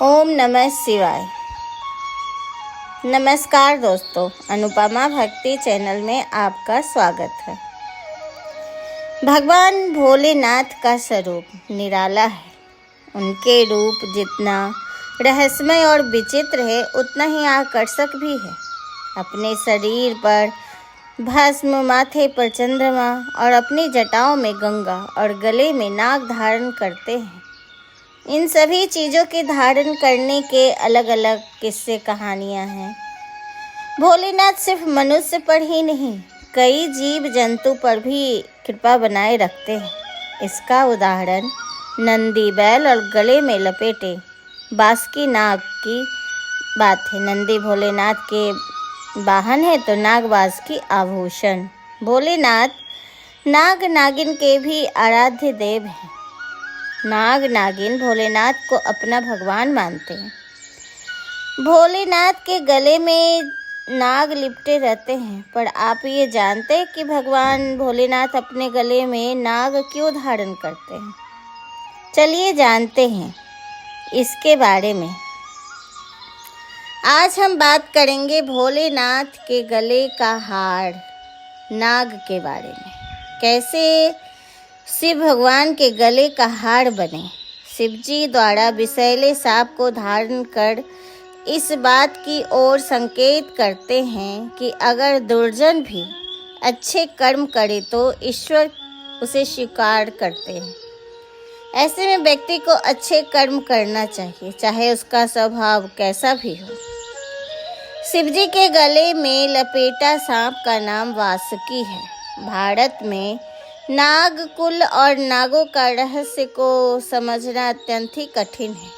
ओम नमः शिवाय। नमस्कार दोस्तों, अनुपमा भक्ति चैनल में आपका स्वागत है। भगवान भोलेनाथ का स्वरूप निराला है। उनके रूप जितना रहस्यमय और विचित्र है, उतना ही आकर्षक भी है। अपने शरीर पर भस्म, माथे पर चंद्रमा और अपनी जटाओं में गंगा और गले में नाग धारण करते हैं। इन सभी चीज़ों के धारण करने के अलग अलग किस्से कहानियाँ हैं। भोलेनाथ सिर्फ मनुष्य पर ही नहीं, कई जीव जंतु पर भी कृपा बनाए रखते हैं। इसका उदाहरण नंदी बैल और गले में लपेटे बासुकी नाग की बात है। नंदी भोलेनाथ के वाहन है तो नाग बासुकी आभूषण। भोलेनाथ नाग नागिन के भी आराध्य देव हैं। नाग नागिन भोलेनाथ को अपना भगवान मानते हैं। भोलेनाथ के गले में नाग लिपटे रहते हैं, पर आप ये जानते हैं कि भगवान भोलेनाथ अपने गले में नाग क्यों धारण करते हैं? चलिए जानते हैं इसके बारे में। आज हम बात करेंगे भोलेनाथ के गले का हार नाग के बारे में। कैसे शिव भगवान के गले का हार बने। शिवजी द्वारा विषैले सांप को धारण कर इस बात की ओर संकेत करते हैं कि अगर दुर्जन भी अच्छे कर्म करे तो ईश्वर उसे स्वीकार करते हैं। ऐसे में व्यक्ति को अच्छे कर्म करना चाहिए, चाहे उसका स्वभाव कैसा भी हो। शिवजी के गले में लपेटा सांप का नाम वासुकी है। भारत में नाग कुल और नागों का रहस्य को समझना अत्यंत ही कठिन है।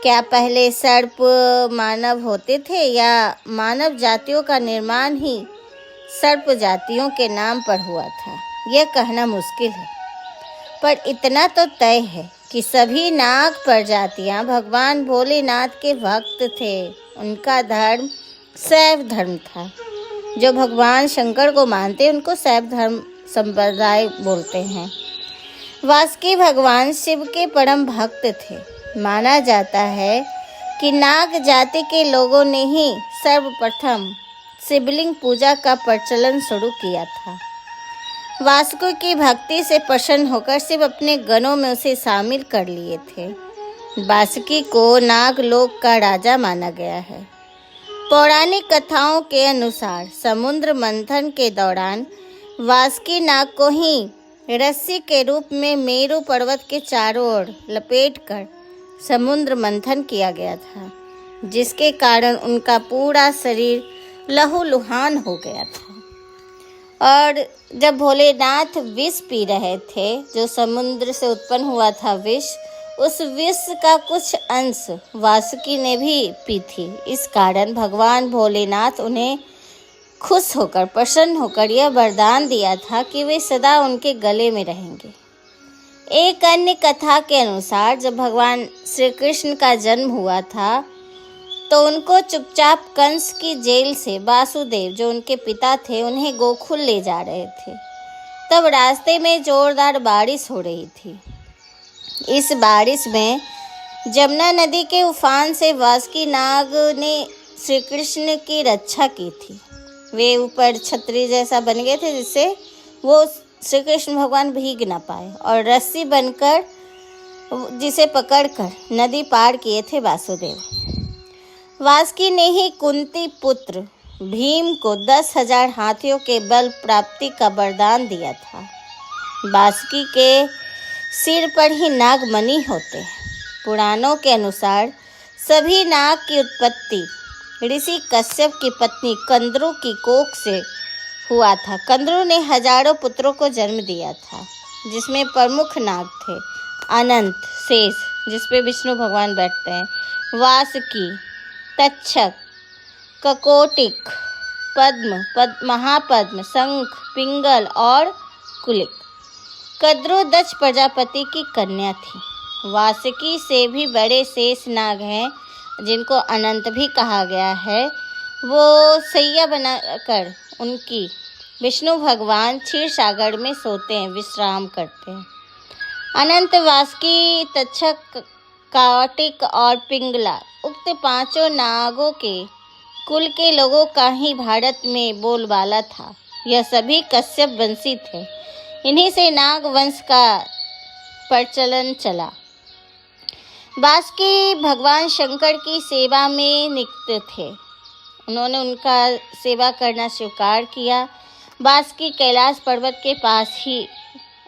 क्या पहले सर्प मानव होते थे या मानव जातियों का निर्माण ही सर्प जातियों के नाम पर हुआ था, यह कहना मुश्किल है। पर इतना तो तय है कि सभी नाग प्रजातियां भगवान भोलेनाथ के भक्त थे। उनका धर्म शैव धर्म था। जो भगवान शंकर को मानते उनको शैव धर्म संप्रदाय बोलते हैं। वासुकी भगवान शिव के परम भक्त थे। माना जाता है कि नाग जाति के लोगों ने ही सर्वप्रथम शिवलिंग पूजा का प्रचलन शुरू किया था। वासुकी की भक्ति से प्रसन्न होकर शिव अपने गणों में उसे शामिल कर लिए थे। वासुकी को नागलोक का राजा माना गया है। पौराणिक कथाओं के अनुसार समुद्र मंथन के दौरान वासुकी नाग को ही रस्सी के रूप में मेरु पर्वत के चारों ओर लपेटकर समुद्र मंथन किया गया था, जिसके कारण उनका पूरा शरीर लहूलुहान हो गया था। और जब भोलेनाथ विष पी रहे थे, जो समुद्र से उत्पन्न हुआ था विष, उस विष का कुछ अंश वासुकी ने भी पी थी। इस कारण भगवान भोलेनाथ उन्हें खुश होकर, प्रसन्न होकर यह वरदान दिया था कि वे सदा उनके गले में रहेंगे। एक अन्य कथा के अनुसार जब भगवान श्री कृष्ण का जन्म हुआ था तो उनको चुपचाप कंस की जेल से वासुदेव, जो उनके पिता थे, उन्हें गोकुल ले जा रहे थे। तब रास्ते में जोरदार बारिश हो रही थी। इस बारिश में जमुना नदी के उफान से वासुकी नाग ने श्री कृष्ण की रक्षा की थी। वे ऊपर छतरी जैसा बन गए थे, जिससे वो श्री कृष्ण भगवान भीग ना पाए, और रस्सी बनकर जिसे पकड़कर नदी पार किए थे वासुदेव। वासुकी ने ही कुंती पुत्र भीम को 10,000 हाथियों के बल प्राप्ति का वरदान दिया था। वासुकी के सिर पर ही नागमणि होते हैं। पुराणों के अनुसार सभी नाग की उत्पत्ति ऋषि कश्यप की पत्नी कंदरू की कोख से हुआ था। कंदरू ने हजारों पुत्रों को जन्म दिया था, जिसमें प्रमुख नाग थे अनंत, शेष जिसपे विष्णु भगवान बैठते हैं, वासुकी, तक्षक, ककोटिक, पद्म, महापद्म, शंख, पिंगल और कुलिक। कंदरू दक्ष प्रजापति की कन्या थी। वासुकी से भी बड़े शेष नाग हैं, जिनको अनंत भी कहा गया है। वो सैया बनाकर उनकी विष्णु भगवान क्षीर सागर में सोते हैं, विश्राम करते हैं। अनंत वासुकी तक्षक कार्तिक और पिंगला उक्त पांचों नागों के कुल के लोगों का ही भारत में बोलबाला था। यह सभी कश्यप वंशी थे। इन्हीं से नाग वंश का प्रचलन चला। बासुकी भगवान शंकर की सेवा में नियुक्त थे। उन्होंने उनका सेवा करना स्वीकार किया। बासुकी कैलाश पर्वत के पास ही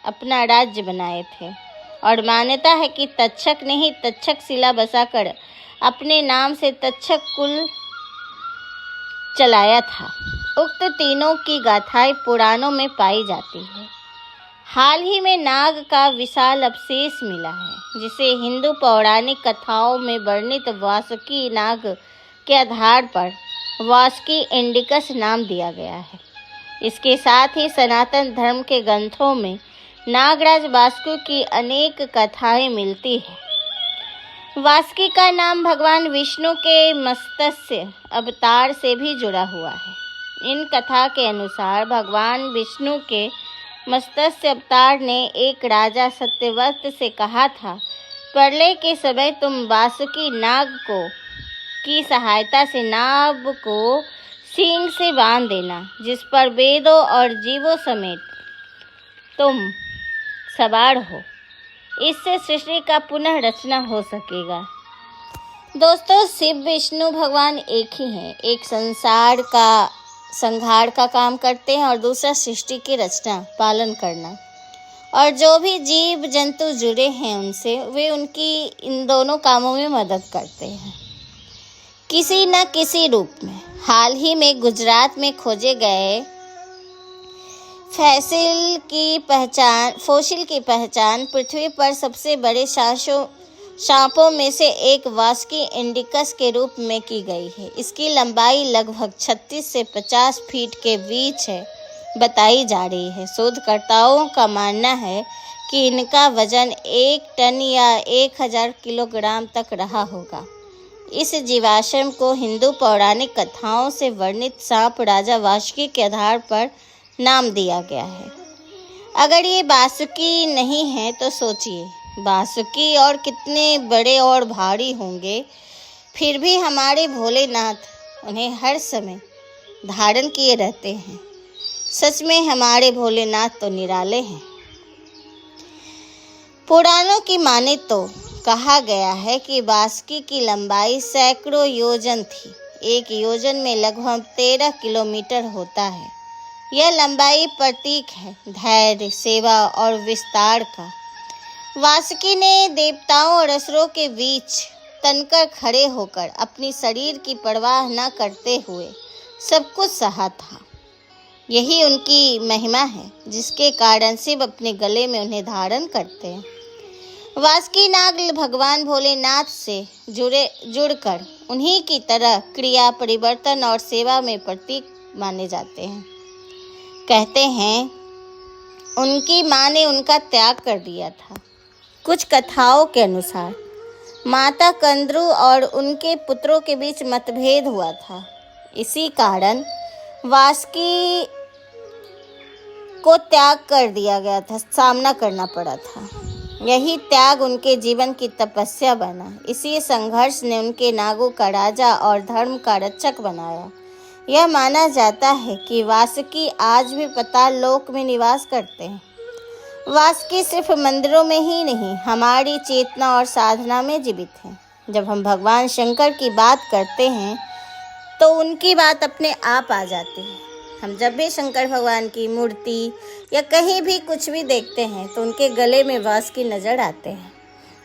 अपना राज्य बनाए थे और मान्यता है कि तक्षक ने ही तक्षक शिला बसाकर अपने नाम से तक्षक कुल चलाया था। उक्त तीनों की गाथाएं पुराणों में पाई जाती है। हाल ही में नाग का विशाल अवशेष मिला है, जिसे हिंदू पौराणिक कथाओं में वर्णित वासुकी नाग के आधार पर वासुकी इंडिकस नाम दिया गया है। इसके साथ ही सनातन धर्म के ग्रंथों में नागराज वासुकी की अनेक कथाएं मिलती हैं। वासुकी का नाम भगवान विष्णु के मत्स्य अवतार से भी जुड़ा हुआ है। इन कथा के अनुसार भगवान विष्णु के मत्स्य अवतार ने एक राजा सत्यव्रत से कहा था, प्रलय के समय तुम वासुकी नाग की सहायता से नाव को सींग से बांध देना, जिस पर वेदों और जीवों समेत तुम सवार हो। इससे सृष्टि का पुनः रचना हो सकेगा। दोस्तों, शिव विष्णु भगवान एक ही हैं। एक संहार का काम करते हैं और दूसरा सृष्टि की रचना पालन करना। और जो भी जीव जंतु जुड़े हैं उनसे, वे उनकी इन दोनों कामों में मदद करते हैं किसी न किसी रूप में। हाल ही में गुजरात में खोजे गए फॉसिल की पहचान पृथ्वी पर सबसे बड़े सांपों में से एक वासुकी इंडिकस के रूप में की गई है। इसकी लंबाई लगभग 36 से 50 फीट के बीच है बताई जा रही है। शोधकर्ताओं का मानना है कि इनका वजन 1 टन या 1000 किलोग्राम तक रहा होगा। इस जीवाश्म को हिंदू पौराणिक कथाओं से वर्णित सांप राजा वासुकी के आधार पर नाम दिया गया है। अगर ये वासुकी नहीं है तो सोचिए वासुकी और कितने बड़े और भारी होंगे। फिर भी हमारे भोलेनाथ उन्हें हर समय धारण किए रहते हैं। सच में हमारे भोलेनाथ तो निराले हैं। पुराणों की माने तो कहा गया है कि वासुकी की लंबाई सैकड़ों योजन थी। एक योजन में लगभग 13 किलोमीटर होता है। यह लंबाई प्रतीक है धैर्य, सेवा और विस्तार का। वासुकी ने देवताओं और असुरों के बीच तनकर खड़े होकर अपनी शरीर की परवाह न करते हुए सब कुछ सहा था। यही उनकी महिमा है, जिसके कारण शिव अपने गले में उन्हें धारण करते हैं। वासुकी नाग भगवान भोलेनाथ से जुड़कर उन्हीं की तरह क्रिया, परिवर्तन और सेवा में प्रतीक माने जाते हैं। कहते हैं उनकी माँ ने उनका त्याग कर दिया था। कुछ कथाओं के अनुसार माता कंद्रू और उनके पुत्रों के बीच मतभेद हुआ था। इसी कारण वासुकी को त्याग कर दिया गया था, सामना करना पड़ा था। यही त्याग उनके जीवन की तपस्या बना। इसी संघर्ष ने उनके नागों का राजा और धर्म का रक्षक बनाया। यह माना जाता है कि वासुकी आज भी पाताल लोक में निवास करते हैं। वासुकी सिर्फ मंदिरों में ही नहीं, हमारी चेतना और साधना में जीवित हैं। जब हम भगवान शंकर की बात करते हैं तो उनकी बात अपने आप आ जाती है। हम जब भी शंकर भगवान की मूर्ति या कहीं भी कुछ भी देखते हैं तो उनके गले में वासुकी नजर आते हैं।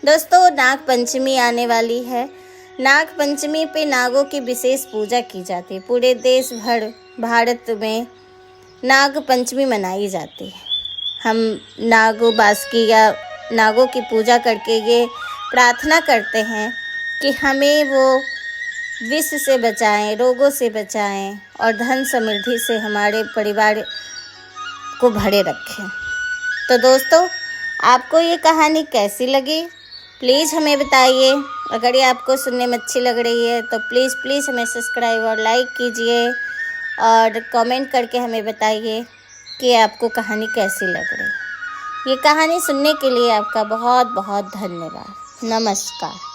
दोस्तों, नाग पंचमी आने वाली है। नाग पंचमी पे नागों की विशेष पूजा की जाती है। पूरे देश भर भारत में नाग पंचमी मनाई जाती है। हम वासुकी या नागों की पूजा करके ये प्रार्थना करते हैं कि हमें वो विष से बचाएं, रोगों से बचाएं और धन समृद्धि से हमारे परिवार को भरे रखें। तो दोस्तों, आपको ये कहानी कैसी लगी प्लीज़ हमें बताइए। अगर ये आपको सुनने में अच्छी लग रही है तो प्लीज़ हमें सब्सक्राइब और लाइक कीजिए और कमेंट करके हमें बताइए कि आपको कहानी कैसी लग रही है। ये कहानी सुनने के लिए आपका बहुत बहुत धन्यवाद। नमस्कार।